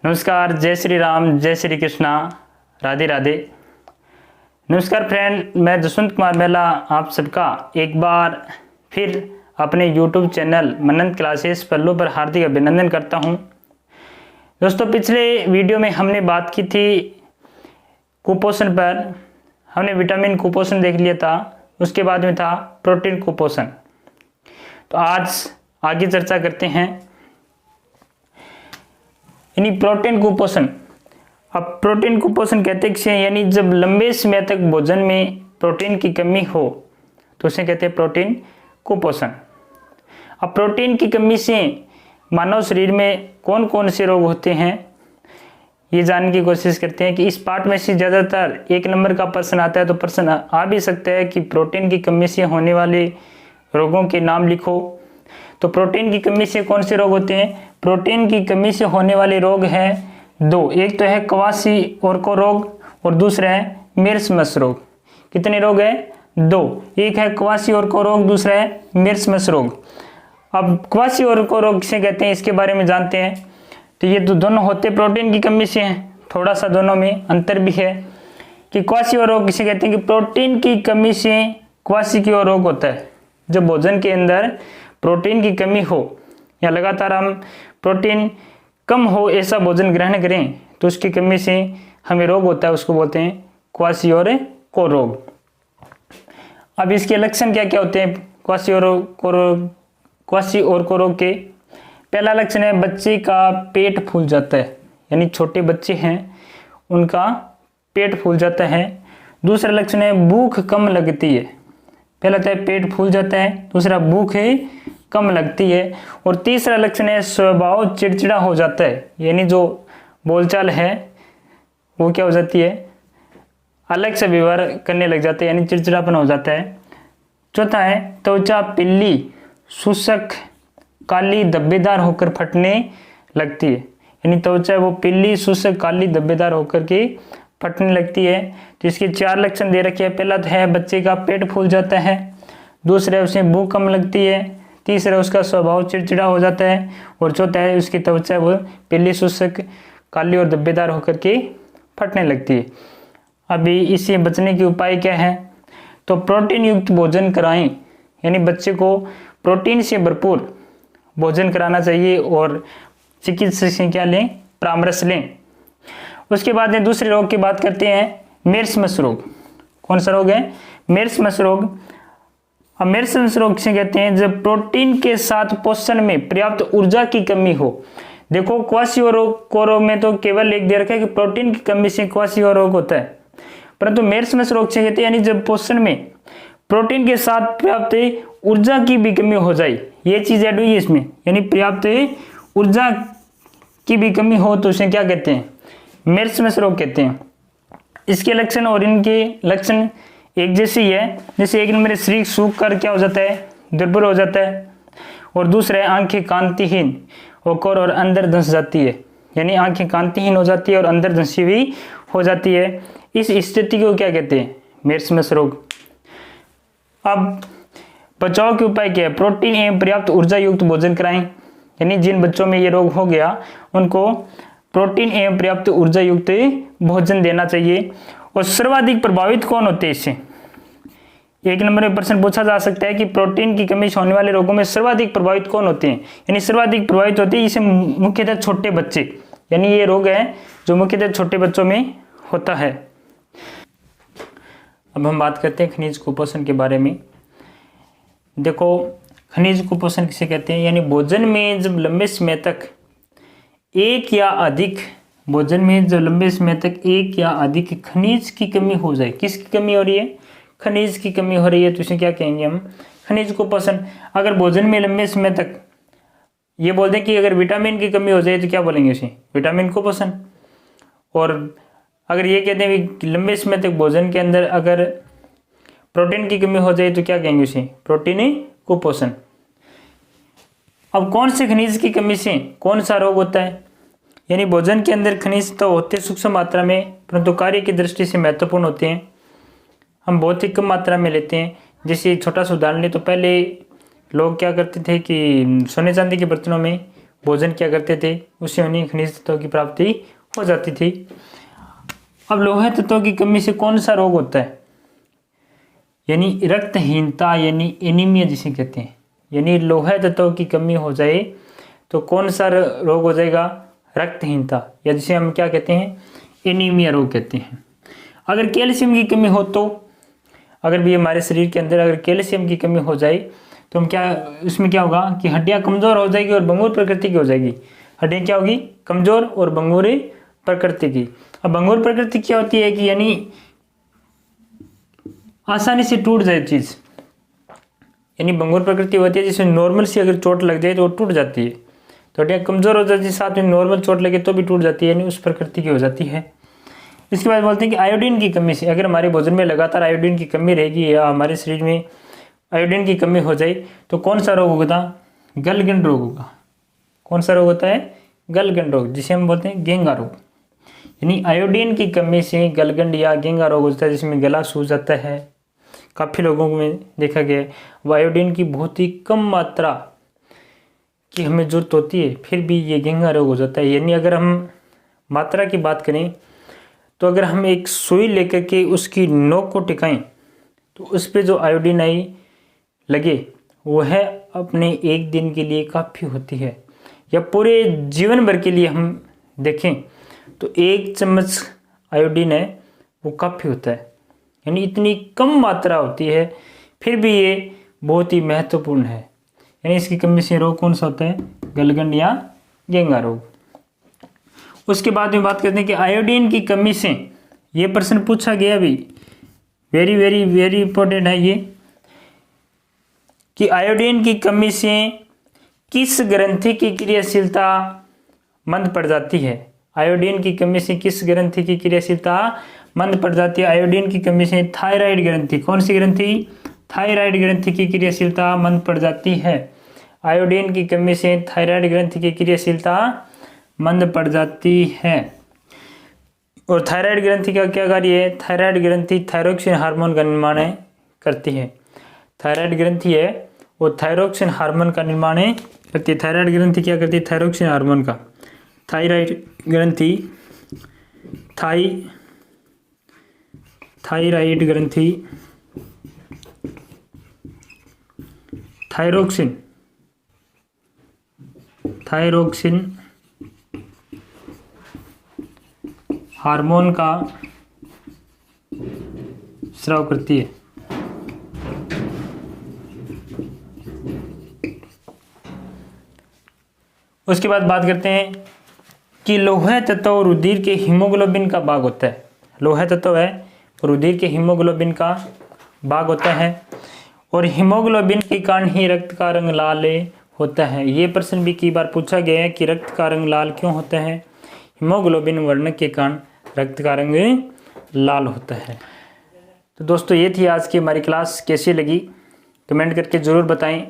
नमस्कार, जय श्री राम, जय श्री कृष्णा, राधे राधे। नमस्कार फ्रेंड, मैं जसवंत कुमार मेला आप सबका एक बार फिर अपने YouTube चैनल मनन क्लासेस पल्लू पर हार्दिक अभिनंदन करता हूं। दोस्तों, पिछले वीडियो में हमने बात की थी कुपोषण पर। हमने विटामिन कुपोषण देख लिया था, उसके बाद में था प्रोटीन कुपोषण। तो आज आगे चर्चा करते हैं यानी प्रोटीन कुपोषण। अब प्रोटीन कुपोषण कहते हैं यानी जब लंबे समय तक भोजन में प्रोटीन की कमी हो तो उसे कहते हैं प्रोटीन कुपोषण। अब प्रोटीन की कमी से मानव शरीर में कौन कौन से रोग होते हैं ये जानने की कोशिश करते हैं कि इस पार्ट में से ज़्यादातर एक नंबर का प्रश्न आता है। तो प्रश्न आ भी सकता है कि प्रोटीन की कमी से होने वाले रोगों के नाम लिखो। तो प्रोटीन की कमी से कौन से रोग होते हैं? प्रोटीन की कमी से होने वाले रोग हैं दो, एक तो है क्वाशियोर्को रोग और दूसरा है मेर्समस रोग। कितने रोग हैं? दो, एक है क्वाशियोर्को रोग, दूसरा है मेर्समस रोग। अब क्वाशियोर्को रोग किसे कहते हैं इसके बारे में जानते हैं। तो ये तो दोनों होते प्रोटीन की कमी से हैं, थोड़ा सा दोनों में अंतर भी है कि क्वाशियोर्को रोग किसे कहते हैं कि प्रोटीन की कमी से क्वाशियोर्को रोग होता है। जब भोजन के अंदर प्रोटीन की कमी हो या लगातार हम प्रोटीन कम हो ऐसा भोजन ग्रहण करें तो उसकी कमी से हमें रोग होता है, उसको बोलते हैं क्वाशियोर्को रोग। अब इसके लक्षण क्या क्या होते हैं क्वाशियोर्को रोग के? पहला लक्षण है बच्चे का पेट फूल जाता है, यानी छोटे बच्चे हैं उनका पेट फूल जाता है। दूसरा लक्षण है भूख कम लगती है। पहला तो है पेट फूल जाता है, दूसरा भूख कम लगती है और तीसरा लक्षण है स्वभाव चिड़चिड़ा हो जाता है, यानी जो बोलचाल है वो क्या हो जाती है, अलग से व्यवहार करने लग जाते हैं, यानी चिड़चिड़ापन हो जाता है। चौथा है त्वचा पीली, शुष्क, काली, धब्बेदार होकर फटने लगती है, यानी त्वचा वो पीली, शुष्क, काली, धब्बेदार होकर के फटने लगती है। तो इसके चार लक्षण दे रखे हैं। पहला तो है बच्चे का पेट फूल जाता है, दूसरा है उसे भूख कम लगती है, तीसरा उसका स्वभाव चिड़चिड़ा हो जाता है और चौथा है उसकी त्वचा वो पीली, शुष्क, काली और धब्बेदार होकर के फटने लगती है। अभी इससे बचने के उपाय क्या है? तो प्रोटीन युक्त भोजन कराएं, यानी बच्चे को प्रोटीन से भरपूर भोजन कराना चाहिए और चिकित्सक से क्या लें, परामर्श लें। उसके बाद में दूसरे रोग की बात करते हैं, मेर्समस रोग। कौन सा रोग है? मेर्समस रोग। अब मेर्समस रोग किसे कहते हैं? जब प्रोटीन के साथ पोषण में पर्याप्त ऊर्जा की कमी हो। देखो क्वाशियोर्को रोग में तो केवल एक दे रखा है कि प्रोटीन की कमी से क्वाशियोर्को रोग होता है, परंतु मेर्समस रोग से कहते हैं यानी जब पोषण में प्रोटीन के साथ पर्याप्त ऊर्जा की भी कमी हो जाए, ये चीज ऐड हुई है इसमें, यानी पर्याप्त ऊर्जा की भी कमी हो तो उसे क्या कहते हैं? मेर्समस रोग कहते हैं। इसके लक्षण और इनके लक्षण एक जैसे ही है। जैसे एक नंबर शरीर सूख कर क्या हो जाता है, दुर्बल हो जाता है, और दूसरा है आंखें कांतिहीन होकर और अंदर धंस जाती है, यानी आंखें कांतिहीन हो जाती है और अंदर धंसी हुई हो जाती है। इस स्थिति को क्या कहते हैं? मेर्समस रोग। अब बचाव के उपाय क्या है? प्रोटीन एवं पर्याप्त ऊर्जा युक्त भोजन कराएं, यानी जिन बच्चों में ये रोग हो गया उनको प्रोटीन एवं पर्याप्त ऊर्जा युक्त भोजन देना चाहिए। और सर्वाधिक प्रभावित कौन होते हैं इससे? एक नंबर में प्रश्न पूछा जा सकता है कि प्रोटीन की कमी से होने वाले रोगों में सर्वाधिक प्रभावित कौन होते हैं, यानी सर्वाधिक प्रभावित होते हैं इसे मुख्यतः छोटे बच्चे, यानी ये रोग है जो मुख्यतः छोटे बच्चों में होता है। अब हम बात करते हैं खनिज कुपोषण के बारे में। देखो खनिज कुपोषण किसे कहते हैं? यानी भोजन में जब लंबे समय तक एक या अधिक खनिज की कमी हो जाए। किसकी कमी हो रही है? खनिज की कमी हो रही है, तो इसे क्या कहेंगे हम? खनिज कुपोषण। अगर भोजन में लंबे समय तक ये बोल दें कि अगर विटामिन की कमी हो जाए तो क्या बोलेंगे उसे? विटामिन कुपोषण। और अगर ये कहते हैं कि लंबे समय तक भोजन के अंदर अगर प्रोटीन की कमी हो जाए तो क्या कहेंगे उसे? प्रोटीन कुपोषण। अब कौन से खनिज की कमी से कौन सा रोग होता है? यानी भोजन के अंदर खनिज तो होते सूक्ष्म मात्रा में, परंतु कार्य की दृष्टि से महत्वपूर्ण होते हैं। हम बहुत ही कम मात्रा में लेते हैं। जैसे छोटा सा उदाहरण ले तो पहले लोग क्या करते थे कि सोने चांदी के बर्तनों में भोजन किया करते थे, उससे उन्हें खनिज तत्वों की प्राप्ति हो जाती थी। अब लोहे तत्वों की कमी से कौन सा रोग होता है, यानी रक्तहीनता, यानी एनीमिया जिसे कहते हैं। यानी लोहे तत्वों की कमी हो जाए तो कौन सा रोग हो जाएगा, रक्तहीनता, या जिसे हम क्या कहते हैं, एनीमिया रोग कहते हैं। अगर कैल्शियम की कमी हो तो, अगर भी हमारे शरीर के अंदर अगर कैल्शियम की कमी हो जाए तो हम क्या, उसमें क्या होगा कि हड्डियां कमजोर हो जाएगी और भंगुर प्रकृति की हो जाएगी। हड्डियां क्या होगी, कमजोर और भंगुर प्रकृति की। अब भंगुर प्रकृति क्या होती है कि यानी आसानी से टूट जाए चीज, यानी भंगुर प्रकृति होती है जिसमें नॉर्मल सी अगर चोट लग जाए तो वो टूट जाती है। तो हड्डियां कमजोर हो जाती है, साथ में नॉर्मल चोट लगे तो भी टूट जाती है, यानी उस प्रकृति की हो जाती है। इसके बाद बोलते हैं कि आयोडीन की कमी से, अगर हमारे भोजन में लगातार आयोडीन की कमी रहेगी या हमारे शरीर में आयोडीन की कमी हो जाए तो कौन सा रोग होगा, गलगंड रोग होगा। कौन सा रोग होता है, गलगंड रोग, जिसे हम बोलते हैं गेंगा रोग। यानी आयोडीन की कमी से गलगंड या गेंगा रोग होता है, जिसमें गला सूज जाता है। काफ़ी लोगों में देखा गया है वो आयोडीन की बहुत ही कम मात्रा की हमें जरूरत होती है, फिर भी ये गेंगा रोग हो जाता है। यानी अगर हम मात्रा की बात करें तो अगर हम एक सुई लेकर के उसकी नोक को टिकाएं तो उस पर जो आयोडीन आई लगे वह अपने एक दिन के लिए काफ़ी होती है, या पूरे जीवन भर के लिए हम देखें तो 1 चम्मच आयोडीन है वो काफ़ी होता है। यानी इतनी कम मात्रा होती है, फिर भी ये बहुत ही महत्वपूर्ण है। यानी इसकी कमी से रोग कौन सा होता है, गलगंड या गेंगा रोग। उसके बाद में बात करते हैं कि आयोडीन की कमी से, ये प्रश्न पूछा गया भी, वेरी वेरी वेरी इंपॉर्टेंट है ये, कि आयोडीन की कमी से किस ग्रंथि की क्रियाशीलता मंद पड़ जाती है। आयोडीन की कमी से किस ग्रंथि की क्रियाशीलता मंद पड़ जाती है। आयोडीन की कमी से थायराइड ग्रंथि, कौन सी ग्रंथि, थायराइड ग्रंथि की क्रियाशीलता मंद पड़ जाती है। आयोडीन की कमी से थायराइड ग्रंथि की क्रियाशीलता मंद पड़ जाती है। और थायराइड ग्रंथि का क्या कार्य है, थायराइड ग्रंथि थायरोक्सिन हार्मोन का निर्माण करती है। थायराइड ग्रंथि है वो थायरोक्सिन हार्मोन का निर्माण करती है। थायराइड ग्रंथि क्या करती है, थायरोक्सिन हार्मोन का। थायराइड ग्रंथि थायराइड ग्रंथि थायरोक्सिन हार्मोन का स्राव करती है। उसके बाद बात करते हैं कि लोहे तत्व और रुधिर के हीमोग्लोबिन का भाग होता है। लोहे तत्व है रुधिर के हीमोग्लोबिन का भाग होता है, और हीमोग्लोबिन के कारण ही रक्त का रंग लाल होता है। ये प्रश्न भी कई बार पूछा गया है कि रक्त का रंग लाल क्यों होता है। हीमोग्लोबिन वर्णक के कारण रक्त का रंग लाल होता है। तो दोस्तों ये थी आज की हमारी क्लास, कैसी लगी कमेंट करके ज़रूर बताएं।